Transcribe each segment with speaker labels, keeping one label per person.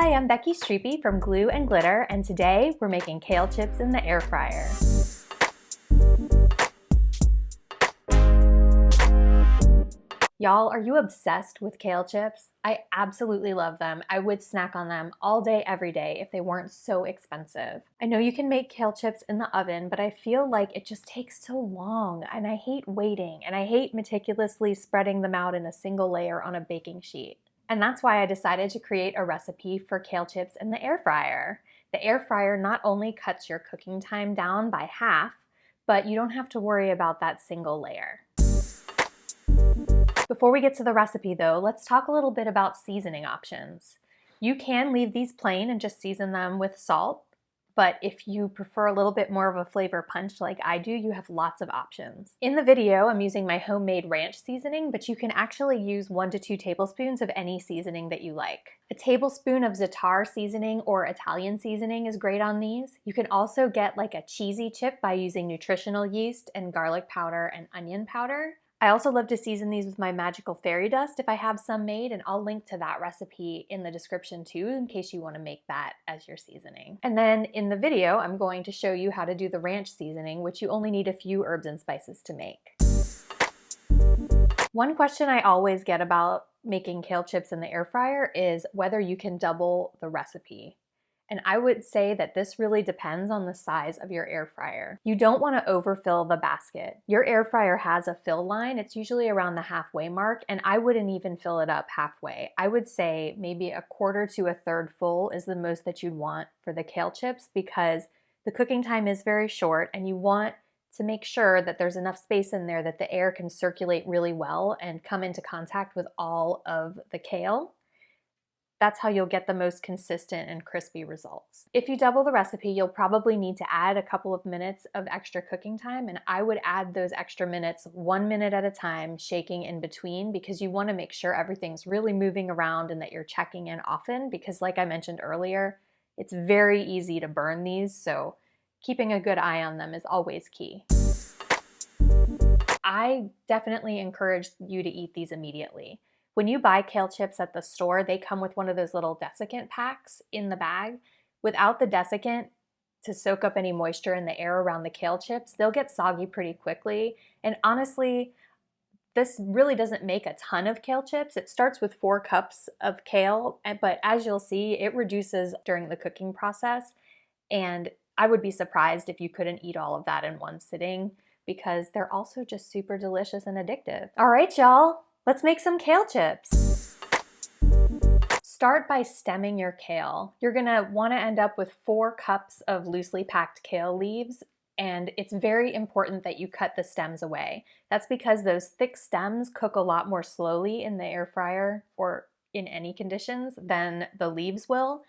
Speaker 1: Hi, I'm Becky Streepy from Glue and Glitter, and today we're making kale chips in the air fryer. Y'all, are you obsessed with kale chips? I absolutely love them. I would snack on them all day, every day if they weren't so expensive. I know you can make kale chips in the oven, but I feel like it just takes so long, and I hate waiting, and I hate meticulously spreading them out in a single layer on a baking sheet. And that's why I decided to create a recipe for kale chips in the air fryer. The air fryer not only cuts your cooking time down by half, but you don't have to worry about that single layer. Before we get to the recipe though, let's talk a little bit about seasoning options. You can leave these plain and just season them with salt, but if you prefer a little bit more of a flavor punch like I do, you have lots of options. In the video, I'm using my homemade ranch seasoning, but you can actually use 1 to 2 tablespoons of any seasoning that you like. A tablespoon of za'atar seasoning or Italian seasoning is great on these. You can also get like a cheesy chip by using nutritional yeast and garlic powder and onion powder. I also love to season these with my magical fairy dust if I have some made, and I'll link to that recipe in the description too in case you want to make that as your seasoning. And then in the video, I'm going to show you how to do the ranch seasoning, which you only need a few herbs and spices to make. One question I always get about making kale chips in the air fryer is whether you can double the recipe. And I would say that this really depends on the size of your air fryer. You don't want to overfill the basket. Your air fryer has a fill line. It's usually around the halfway mark, and I wouldn't even fill it up halfway. I would say maybe a quarter to a third full is the most that you'd want for the kale chips because the cooking time is very short and you want to make sure that there's enough space in there that the air can circulate really well and come into contact with all of the kale. That's how you'll get the most consistent and crispy results. If you double the recipe, you'll probably need to add a couple of minutes of extra cooking time, and I would add those extra minutes 1 minute at a time, shaking in between, because you want to make sure everything's really moving around and that you're checking in often, because like I mentioned earlier, it's very easy to burn these, so keeping a good eye on them is always key. I definitely encourage you to eat these immediately. When you buy kale chips at the store, they come with one of those little desiccant packs in the bag. Without the desiccant to soak up any moisture in the air around the kale chips, they'll get soggy pretty quickly. And honestly, this really doesn't make a ton of kale chips. It starts with 4 cups of kale, but as you'll see, it reduces during the cooking process. And I would be surprised if you couldn't eat all of that in one sitting because they're also just super delicious and addictive. All right, y'all. Let's make some kale chips. Start by stemming your kale. You're gonna wanna end up with 4 cups of loosely packed kale leaves, and it's very important that you cut the stems away. That's because those thick stems cook a lot more slowly in the air fryer or in any conditions than the leaves will.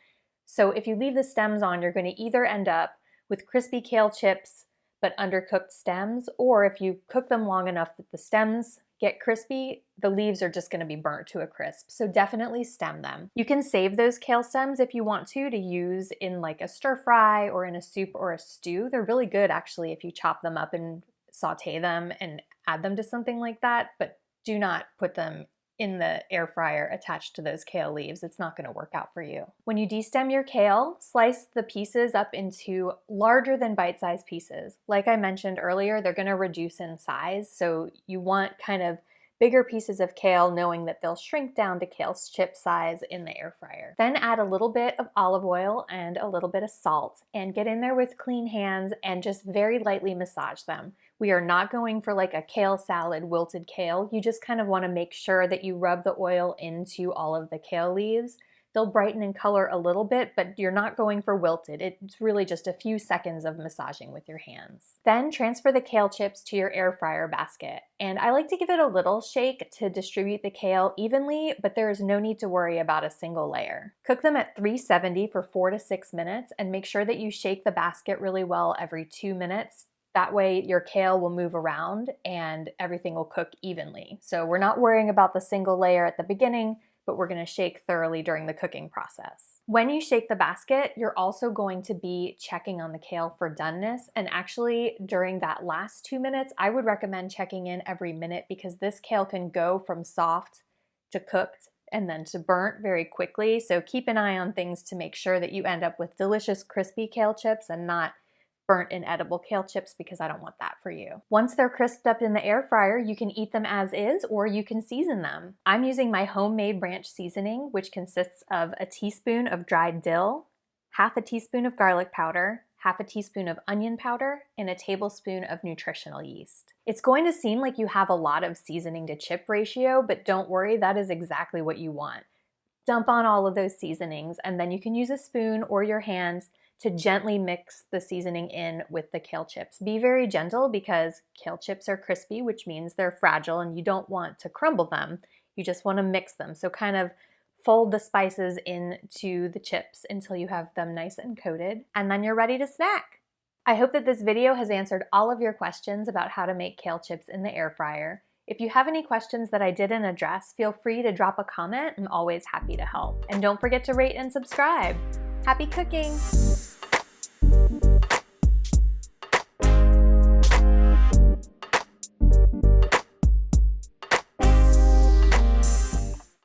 Speaker 1: So if you leave the stems on, you're gonna either end up with crispy kale chips but undercooked stems, or if you cook them long enough that the stems get crispy, the leaves are just going to be burnt to a crisp. So definitely stem them. You can save those kale stems if you want to use in like a stir fry or in a soup or a stew. They're really good actually if you chop them up and saute them and add them to something like that, but do not put them in the air fryer attached to those kale leaves. It's not going to work out for you. When you destem your kale, slice the pieces up into larger than bite-sized pieces. Like I mentioned earlier, they're going to reduce in size, so you want kind of bigger pieces of kale knowing that they'll shrink down to kale chip size in the air fryer. Then add a little bit of olive oil and a little bit of salt and get in there with clean hands and just very lightly massage them. We are not going for like a kale salad, wilted kale. You just kind of want to make sure that you rub the oil into all of the kale leaves. They'll brighten in color a little bit, but you're not going for wilted. It's really just a few seconds of massaging with your hands. Then transfer the kale chips to your air fryer basket. And I like to give it a little shake to distribute the kale evenly, but there is no need to worry about a single layer. Cook them at 370 for 4 to 6 minutes and make sure that you shake the basket really well every 2 minutes. That way your kale will move around and everything will cook evenly. So we're not worrying about the single layer at the beginning, but we're going to shake thoroughly during the cooking process. When you shake the basket, you're also going to be checking on the kale for doneness. And actually, during that last 2 minutes, I would recommend checking in every minute because this kale can go from soft to cooked and then to burnt very quickly. So keep an eye on things to make sure that you end up with delicious crispy kale chips and not burnt inedible kale chips, because I don't want that for you. Once they're crisped up in the air fryer, you can eat them as is or you can season them. I'm using my homemade ranch seasoning, which consists of a teaspoon of dried dill, half a teaspoon of garlic powder, half a teaspoon of onion powder, and a tablespoon of nutritional yeast. It's going to seem like you have a lot of seasoning to chip ratio, but don't worry, that is exactly what you want. Dump on all of those seasonings, and then you can use a spoon or your hands to gently mix the seasoning in with the kale chips. Be very gentle because kale chips are crispy, which means they're fragile and you don't want to crumble them. You just want to mix them. So kind of fold the spices into the chips until you have them nice and coated, and then you're ready to snack. I hope that this video has answered all of your questions about how to make kale chips in the air fryer. If you have any questions that I didn't address, feel free to drop a comment. I'm always happy to help. And don't forget to rate and subscribe. Happy cooking!